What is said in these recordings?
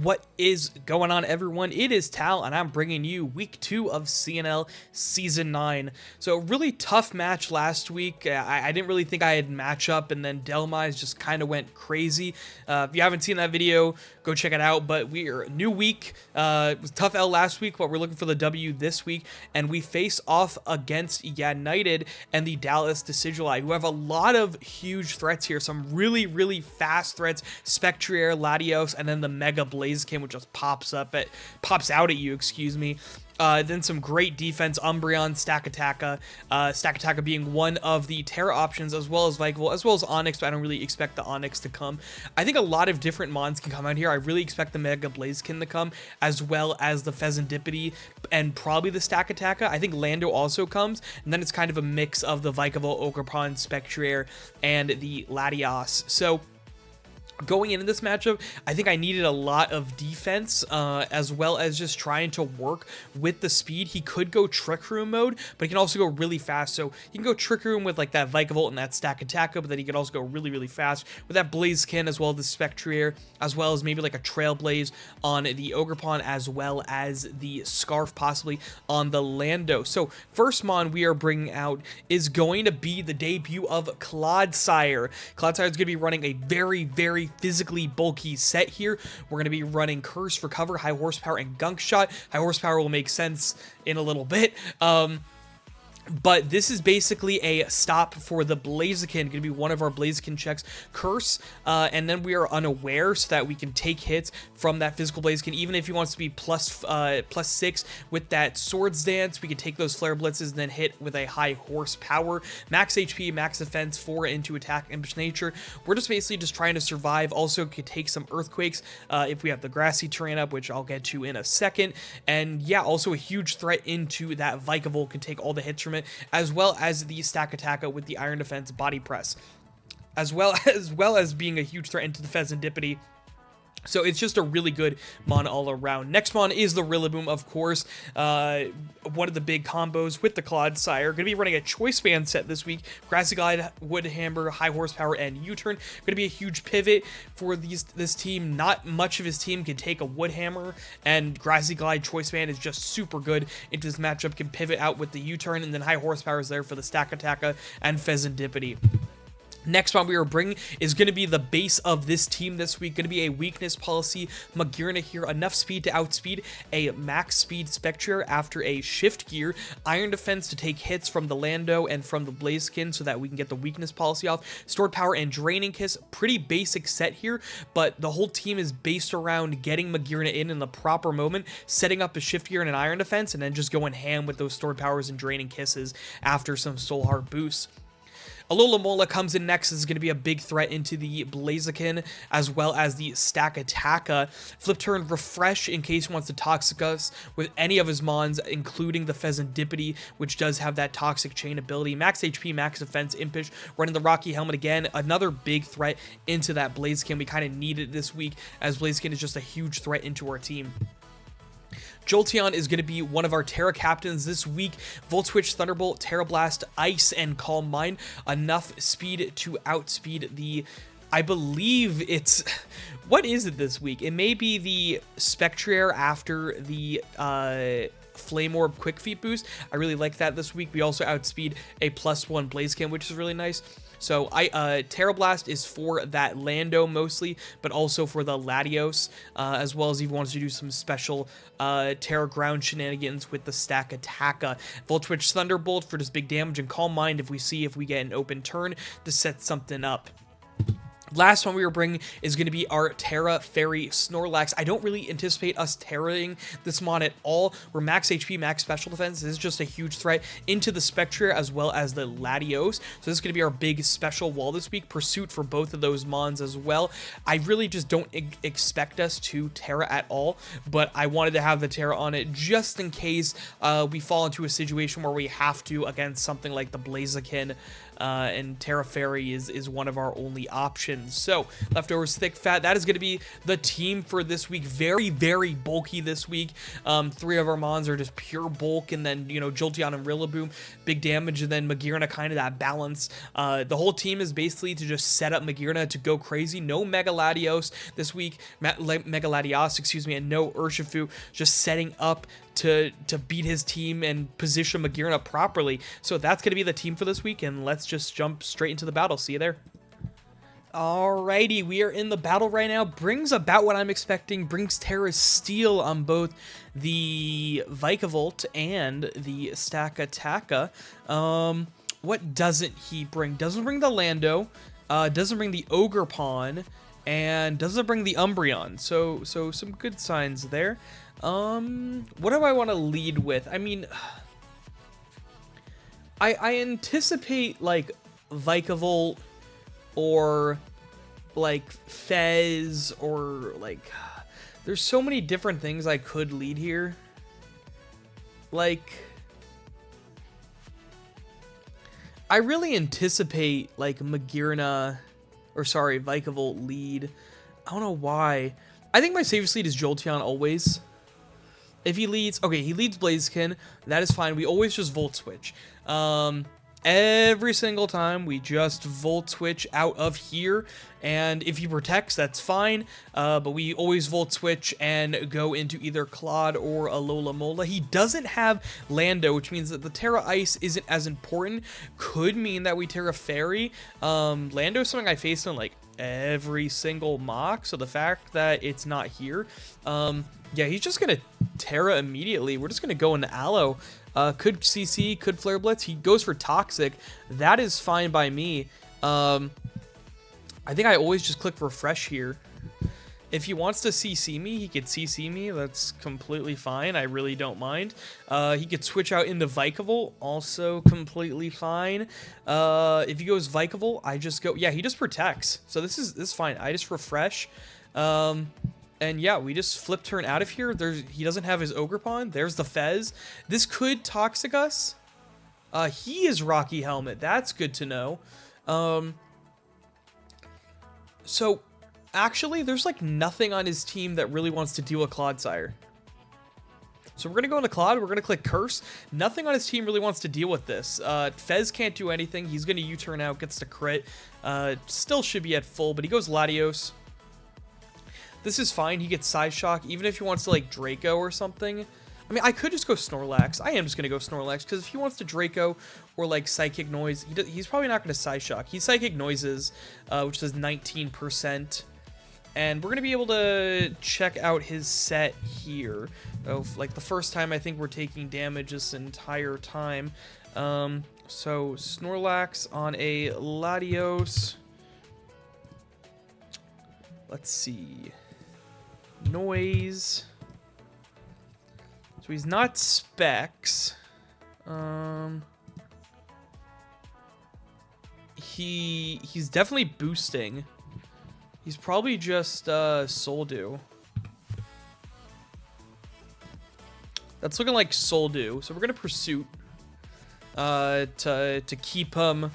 What is going on, everyone? It is Tal, and I'm bringing you week 2 of CNL Season 9. So, really tough match last week. I didn't really think I had matchup, and then Delmise just kind of went crazy. If you haven't seen that video, go check it out. But we are new week. It was tough L last week, but we're looking for the W this week. And we face off against United and the Dallas Deciduli, who have a lot of huge threats here. Some really, really fast threats. Spectrier, Latios, and then the Mega-Blaziken, which just pops out at you, excuse me. Then some great defense, Umbreon, Stakataka being one of the Terra options, as well as Vikavolt, as well as Onyx, but I don't really expect the Onyx to come. I think a lot of different mons can come out here. I really expect the Mega-Blaziken to come, as well as the Pheasantipede, and probably the Stakataka. I think Lando also comes, and then it's kind of a mix of the Vikavolt, Ogerpon, Spectrier, and the Latios. So, going into this matchup, I think I needed a lot of defense, as well as just trying to work with the speed. He could go Trick Room mode, but he can also go really fast. So he can go Trick Room with like that Vikavolt and that Stakataka, but then he could also go really, really fast with that Blaziken, as well as the Spectrier, as well as maybe like a Trailblaze on the Ogerpon, as well as the Scarf possibly on the Lando. So first mon we are bringing out is going to be the debut of Clodsire. Clodsire is going to be running a very, very physically bulky set here. We're going to be running Curse for cover, High Horsepower, and Gunk Shot. High Horsepower will make sense in a little bit. But this is basically a stop for the Blaziken. Going to be one of our Blaziken checks. Curse, and then we are unaware so that we can take hits from that physical Blaziken. Even if he wants to be plus 6 with that Swords Dance, we can take those Flare Blitzes and then hit with a High Horsepower. Max HP, max defense, 4 into attack, Impish Nature. We're just basically just trying to survive. Also could take some Earthquakes if we have the Grassy Terrain up, which I'll get to in a second. And yeah, also a huge threat into that Vikavolt, can take all the hits from it, as well as the Stakataka with the Iron Defense Body Press, as well as being a huge threat into the Pheasantipede. So it's just a really good mon all around. Next mon is the Rillaboom, of course. One of the big combos with the Clodsire. Going to be running a Choice Band set this week. Grassy Glide, Wood Hammer, High Horsepower, and U-Turn. Going to be a huge pivot for this team. Not much of his team can take a Wood Hammer, and Grassy Glide Choice Band is just super good into this matchup. Can pivot out with the U-Turn, and then High Horsepower is there for the Stakataka and Pheasantipede. Next one we are bringing is going to be the base of this team this week. Going to be a weakness policy Magearna here. Enough speed to outspeed a max speed Spectrier after a shift gear. Iron defense to take hits from the Lando and from the Blaziken so that we can get the weakness policy off. Stored power and draining kiss. Pretty basic set here, but the whole team is based around getting Magearna in the proper moment, setting up a shift gear and an iron defense, and then just going ham with those stored powers and draining kisses after some Soul Heart boosts. Alola Mola comes in next. This is going to be a big threat into the Blaziken, as well as the Stakataka. Flip turn Refresh in case he wants to Toxic us with any of his mons, including the Pheasantipede, which does have that Toxic Chain ability. Max HP, max defense, Impish, running the Rocky Helmet again. Another big threat into that Blaziken. We kind of need it this week, as Blaziken is just a huge threat into our team. Jolteon is going to be one of our Terra captains this week. Volt Switch, Thunderbolt, Terra Blast, Ice, and Calm Mind. Enough speed to outspeed the... I believe it's... What is it this week? It may be the Spectrier after the... Flame Orb Quick Feet boost. I really like that this week. We also outspeed a +1 Blaziken, which is really nice. So Terra Blast is for that Lando mostly, but also for the Latios, as well as if he wants to do some special Terra Ground shenanigans with the Stakataka. Volt Switch Thunderbolt for just big damage, and Calm Mind if we get an open turn to set something up. Last one we are bringing is going to be our Terra Fairy Snorlax. I don't really anticipate us terraing this mon at all. We're max HP, max special defense. This is just a huge threat into the Spectrier as well as the Latios. So this is going to be our big special wall this week. Pursuit for both of those mons as well. I really just don't expect us to terra at all, but I wanted to have the terra on it just in case we fall into a situation where we have to against something like the Blaziken. and Terra Fairy is one of our only options. So Leftovers Thick Fat, that is going to be the team for this week. Very, very bulky this week. 3 of our mons are just pure bulk, and then, you know, Jolteon and Rillaboom, big damage, and then Magearna, kind of that balance. The whole team is basically to just set up Magearna to go crazy. No Mega-Latios this week, Mega-Latios, excuse me, and no Urshifu, just setting up to beat his team and position Magearna properly. So that's going to be the team for this week, and let's just jump straight into the battle. See you there. Alrighty, we are in the battle right now. Brings about what I'm expecting. Brings Terra Steel on both the Vikavolt and the Stakataka. What doesn't he bring? Doesn't bring the Lando. Doesn't bring the Ogerpon. And doesn't bring the Umbreon. So some good signs there. What do I want to lead with? I mean, I anticipate like Vikavolt or like Fez, or like, there's so many different things I could lead here. Like, I really anticipate like Magearna, or sorry, Vikavolt lead. I don't know why. I think my safest lead is Jolteon always. If he leads, okay, he leads Blaziken, that is fine. We always just Volt Switch. Every single time we just Volt Switch out of here, and if he protects, that's fine, but we always Volt Switch and go into either Claude or Alola Mola. He doesn't have Lando, which means that the Terra Ice isn't as important. Could mean that we Terra Fairy. Lando is something I face in like every single mock, so the fact that it's not here, yeah, he's just gonna Terra immediately. We're just gonna go into Aloe. Could CC, could Flare Blitz. He goes for Toxic. That is fine by me. I think I always just click refresh here. If he wants to CC me, he could CC me. That's completely fine. I really don't mind. He could switch out into Vikavolt. Also completely fine. If he goes Vikavolt, I just go... Yeah, he just protects. So this is fine. I just refresh. And yeah, we just flip turn out of here. He doesn't have his Ogerpon. There's the Fez. This could Toxic us. He is Rocky Helmet. That's good to know. So, actually, there's like nothing on his team that really wants to deal with Clodsire. So we're going to go into Claude. We're going to click Curse. Nothing on his team really wants to deal with this. Fez can't do anything. He's going to U-turn out, gets to crit. Still should be at full, but he goes Latios. This is fine. He gets Side Shock, even if he wants to, like, Draco or something. I mean, I could just go Snorlax. I am just going to go Snorlax, because if he wants to Draco or, like, Psychic Noise, he's probably not going to Side Shock. He Psychic Noises, which does 19%. And we're going to be able to check out his set here. Like, the first time I think we're taking damage this entire time. So, Snorlax on a Latios. Let's see. Noise. So he's not Specs. He's definitely boosting. He's probably just Soldew. That's looking like Soldew. So we're gonna Pursuit to keep him,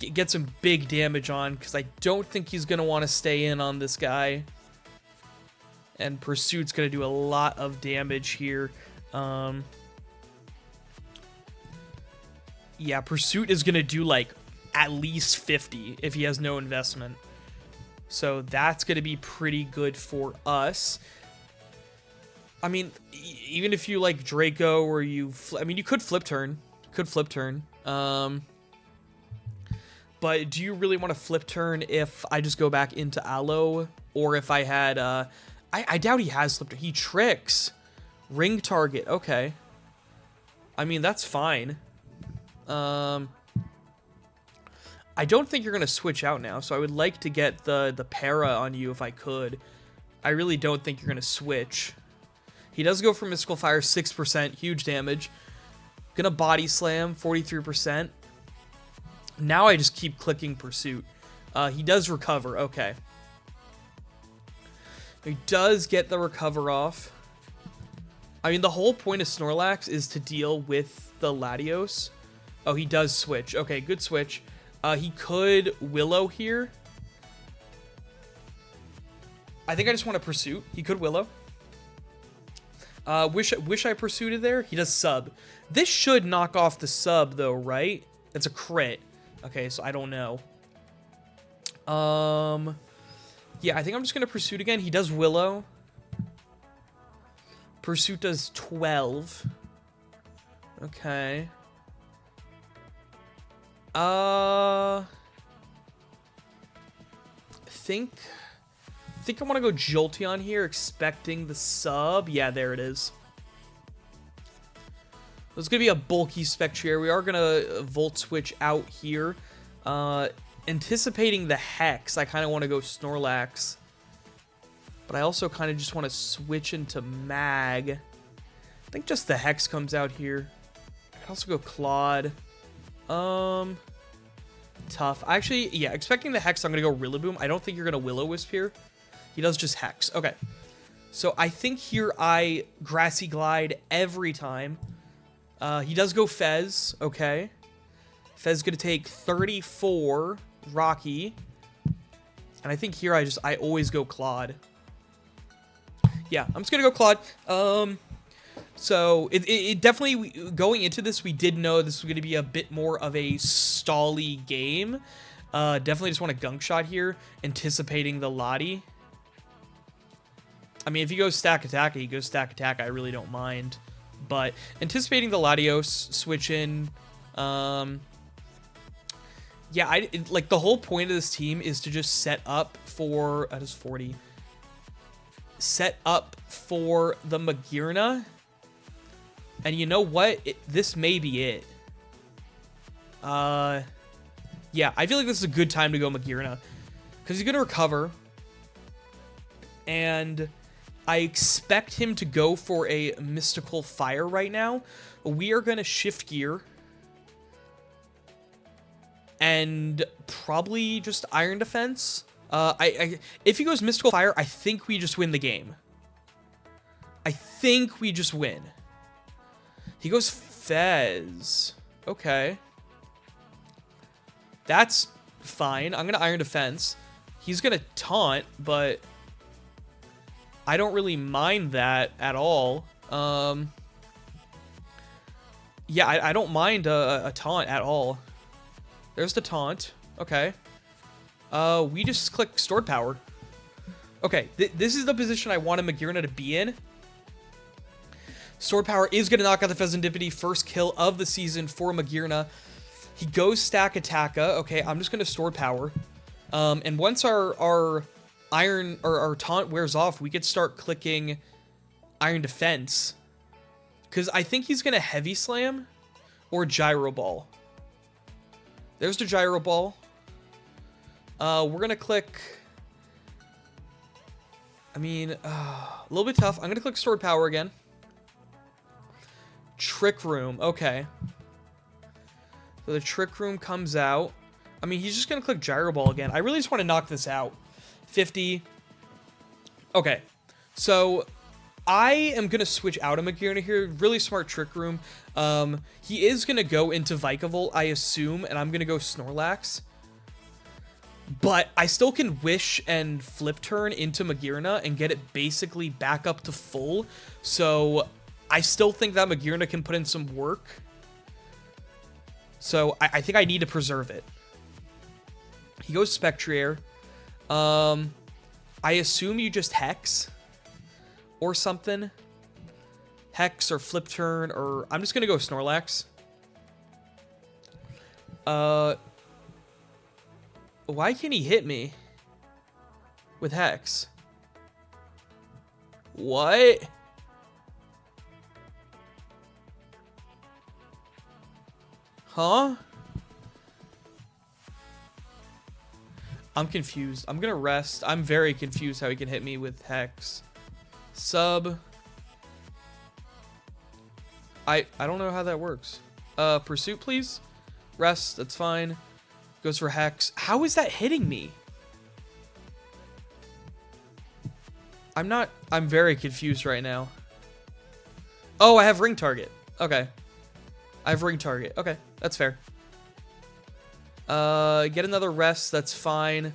get some big damage on, because I don't think he's gonna want to stay in on this guy. And Pursuit's going to do a lot of damage here. Yeah, Pursuit is going to do, like, at least 50 if he has no investment. So that's going to be pretty good for us. I mean, even if you, like, Draco or you... I mean, you could flip turn. But do you really want to flip turn if I just go back into Aloe? Or if I had... I doubt he has flipped. He tricks. Ring target. Okay. I mean, that's fine. I don't think you're going to switch out now, so I would like to get the para on you if I could. I really don't think you're going to switch. He does go for Mystical Fire, 6%. Huge damage. Gonna Body Slam, 43%. Now I just keep clicking Pursuit. He does recover. Okay. He does get the recover off. I mean, the whole point of Snorlax is to deal with the Latios. Oh, he does switch. Okay, good switch. He could Willow here. I think I just want to Pursuit. He could Willow. Wish I pursued it there. He does sub. This should knock off the sub though, right? It's a crit. Okay, so I don't know. Yeah, I think I'm just gonna Pursuit again. He does Willow. Pursuit does 12. Okay. Think I want to go Jolteon here, expecting the sub. Yeah, there it is. There's going to be a bulky Spectrier. We are going to Volt Switch out here. Anticipating the Hex, I kind of want to go Snorlax. But I also kind of just want to switch into Mag. I think just the Hex comes out here. I can also go Claude. Tough. Actually, yeah, expecting the Hex, I'm going to go Rillaboom. I don't think you're going to Will-O-Wisp here. He does just Hex. Okay. So I think here I Grassy Glide every time. He does go Fez. Okay. Fez going to take 34 Rocky. And I think here I always go Claude. Yeah, I'm just going to go Claude. So it definitely, going into this, we did know this was going to be a bit more of a stally game. Definitely just want a Gunk Shot here, anticipating the Lottie. I mean, if he goes Stack Attack, he goes Stack Attack. I really don't mind. But anticipating the Latios, switch in. Yeah, like the whole point of this team is to just set up for, that is 40. Set up for the Magearna. And you know what? This may be it. Yeah, I feel like this is a good time to go Magearna. Because he's going to recover. And I expect him to go for a Mystical Fire right now. We are going to shift gear. And probably just Iron Defense. If he goes Mystical Fire, I think we just win the game. I think we just win. He goes Fez. Okay. That's fine. I'm going to Iron Defense. He's going to Taunt, but I don't really mind that at all. Yeah, I don't mind a Taunt at all. There's the Taunt. Okay. We just click Stored Power. Okay, this is the position I wanted Magearna to be in. Stored Power is going to knock out the Fezandipity. First kill of the season for Magearna. He goes Stack Attacka. Okay, I'm just going to Stored Power. And once our Iron or our Taunt wears off, we could start clicking Iron Defense. Because I think he's going to Heavy Slam or Gyro Ball. There's the Gyro Ball. We're going to click... I mean, a little bit tough. I'm going to click Stored Power again. Trick Room. Okay. So the Trick Room comes out. I mean, he's just going to click Gyro Ball again. I really just want to knock this out. 50. Okay. So I am going to switch out of Magearna here. Really smart Trick Room. He is going to go into Vikavolt, I assume, and I'm going to go Snorlax. But I still can Wish and Flip Turn into Magearna and get it basically back up to full. So I still think that Magearna can put in some work. So I think I need to preserve it. He goes Spectrier. I assume you just Hex or something. Hex or Flip Turn, or I'm just going to go Snorlax. Why can't he hit me with Hex? What? Huh? I'm confused. I'm gonna rest. I'm very confused how he can hit me with Hex. Sub. I don't know how that works. Pursuit, please. Rest. That's fine. Goes for Hex. How is that hitting me? I'm very confused right now. Oh, I have Ring Target. Okay. I have Ring Target. Okay. That's fair. Get another rest. That's fine.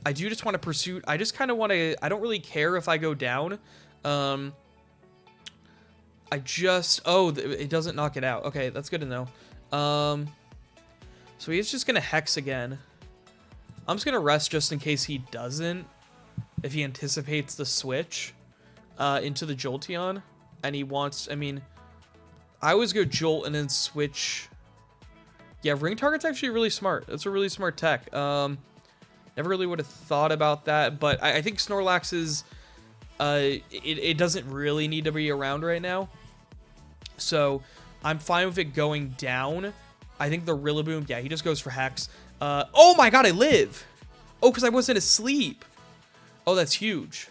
I do just want to pursue. I just kind of want to. I don't really care if I go down. I just. Oh, it doesn't knock it out. Okay, that's good to know. So he's just gonna hex again. I'm just gonna rest just in case he doesn't. If he anticipates the switch into the Jolteon, and he wants. I mean, I always go Jolt and then switch. Yeah, Ring Target's actually really smart. That's a really smart tech. Never really would have thought about that, but I think Snorlax is, it doesn't really need to be around right now. So I'm fine with it going down. I think the Rillaboom, yeah, he just goes for Hex. Oh my god, I live! Oh, because I wasn't asleep. Oh, that's huge.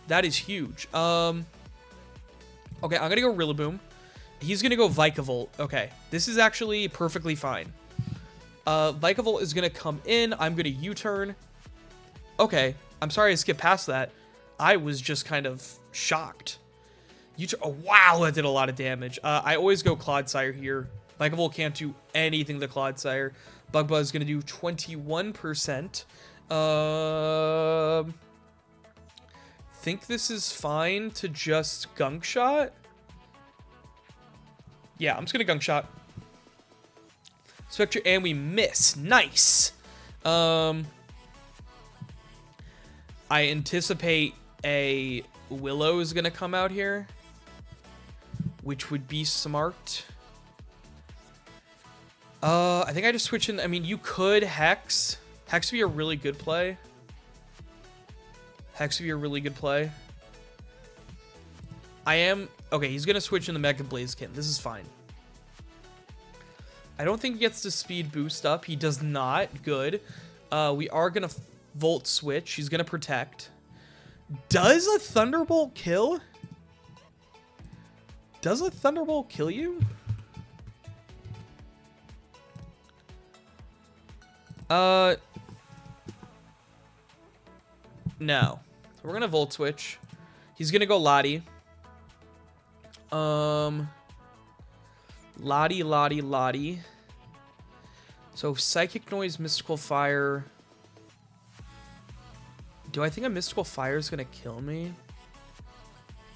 That is huge. Okay, I'm going to go Rillaboom. He's going to go Vikavolt. Okay, this is actually perfectly fine. Vikavolt is going to come in. I'm going to U-turn. Okay, I'm sorry I skipped past that. I was just kind of shocked. U-turn. Oh, wow, that did a lot of damage. I always go Clodsire here. Vikavolt can't do anything to Clodsire. Bug Buzz is going to do 21%. Think this is fine to just Gunk Shot. Yeah, I'm just going to Gunk Shot. Spectre, and we miss. Nice. I anticipate a Willow is going to come out here, which would be smart. I think I just switch in. I mean, you could Hex. Hex would be a really good play. Hex would be a really good play. Okay, he's going to switch in the Mega-Blaziken. This is fine. I don't think he gets the speed boost up. He does not. Good. We are going to Volt switch. He's going to protect. Does a Thunderbolt kill? Does a Thunderbolt kill you? No. We're going to Volt switch. He's going to go Lottie. Lottie. So Psychic Noise, Mystical Fire. Do I think a Mystical Fire is going to kill me?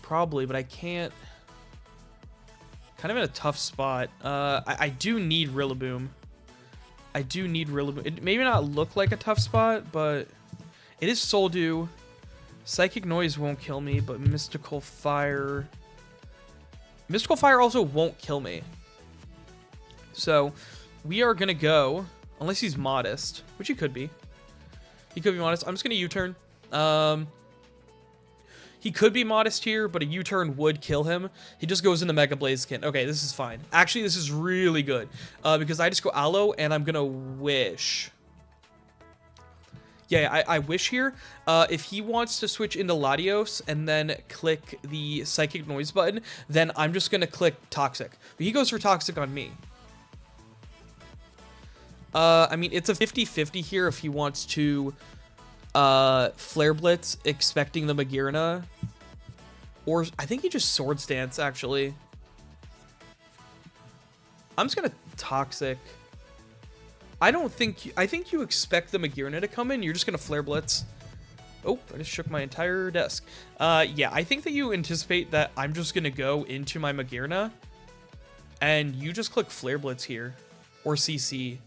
Probably, but I can't. Kind of in a tough spot. I do need Rillaboom. It maybe not look like a tough spot, but it is Soul Dew. Psychic Noise won't kill me, but Mystical Fire also won't kill me. So we are going to go, unless he's modest, which he could be. He could be modest. I'm just going to U-turn. He could be modest here, but a U-turn would kill him. He just goes into Mega-Blaziken. Okay, this is fine. Actually, this is really good. Because I just go Aloe, and I'm going to Wish. Yeah, I Wish here. If he wants to switch into Latios and then click the Psychic Noise button, then I'm just going to click Toxic. But he goes for Toxic on me. I mean, it's a 50-50 here if he wants to Flare Blitz, expecting the Magearna. Or I think he just Sword Stance, actually. I'm just going to Toxic. I think you expect the Magearna to come in. You're just going to Flare Blitz. Oh, I just shook my entire desk. Yeah, I think that you anticipate that I'm just going to go into my Magearna. And you just click Flare Blitz here. Or CC.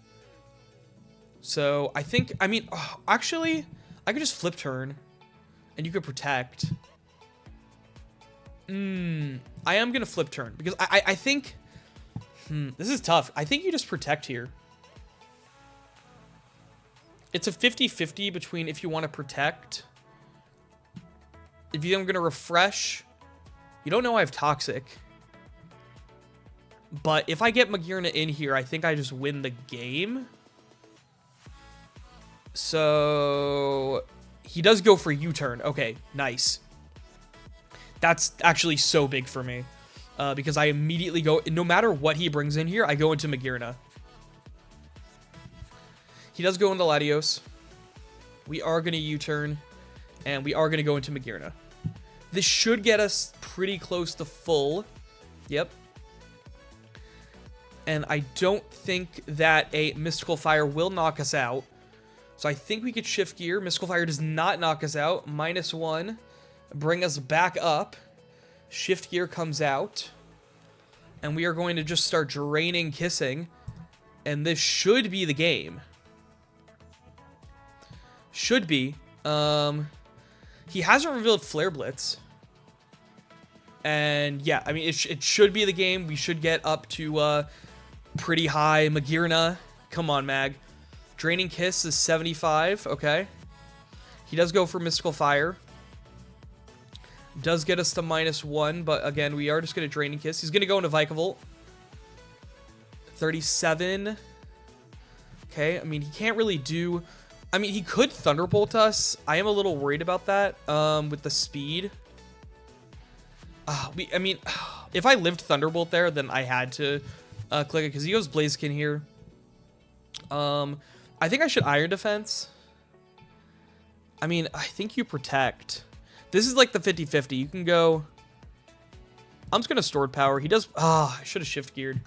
So, I mean, actually, I could just Flip Turn. And you could Protect. I am going to Flip Turn. Because I think... this is tough. I think you just Protect here. It's a 50-50 between if you want to Protect. If you think I'm going to Refresh. You don't know I have Toxic. But if I get Magearna in here, I think I just win the game. So he does go for U-turn. Okay, nice. That's actually so big for me. Because I immediately go, no matter what he brings in here, I go into Magearna. He does go into Latios. We are going to U-turn. And we are going to go into Magearna. This should get us pretty close to full. Yep. And I don't think that a Mystical Fire will knock us out. So I think we could shift gear. Mystical Fire does not knock us out. -1. Bring us back up. Shift gear comes out. And we are going to just start draining Kissing. And this should be the game. Should be. He hasn't revealed Flare Blitz. And yeah, I mean, it should be the game. We should get up to pretty high. Magearna. Come on, Mag. Draining Kiss is 75. Okay. He does go for Mystical Fire. Does get us to -1, but again, we are just going to Draining Kiss. He's going to go into Vikavolt. 37. Okay, I mean, he can't really do... I mean, he could Thunderbolt us. I am a little worried about that with the speed. I mean, if I lived Thunderbolt there, then I had to click it because he goes Blaziken here. I think I should Iron Defense. I mean, I think you Protect. This is like the 50-50. You can go... I'm just going to Stored Power. He does... I should have Shift Geared.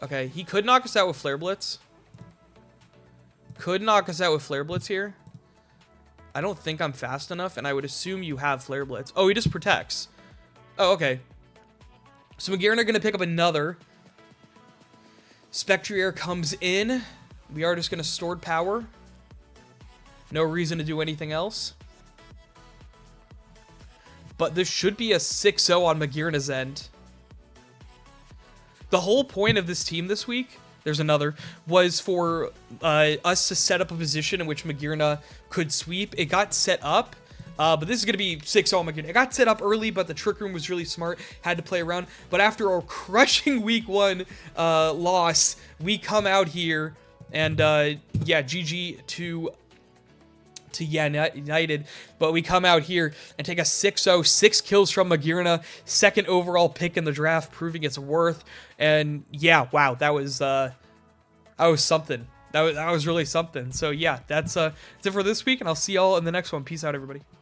Okay, he could knock us out with Flare Blitz. Could knock us out with Flare Blitz here. I don't think I'm fast enough, and I would assume you have Flare Blitz. Oh, he just Protects. Oh, okay. So Magearna are going to pick up another. Spectrier comes in. We are just going to Stored Power. No reason to do anything else. But this should be a 6-0 on Magearna's end. The whole point of this team this week, there's another, was for us to set up a position in which Magearna could sweep. It got set up, but this is going to be 6-0 on Magearna. It got set up early, but the Trick Room was really smart, had to play around. But after a crushing week 1 loss, we come out here, and yeah, GG to United, but we come out here and take a 6-0, 6 kills from Magearna, second overall pick in the draft, proving its worth. And yeah, wow, that was something. That was really something. So yeah, that's it for this week, and I'll see y'all in the next one. Peace out, everybody.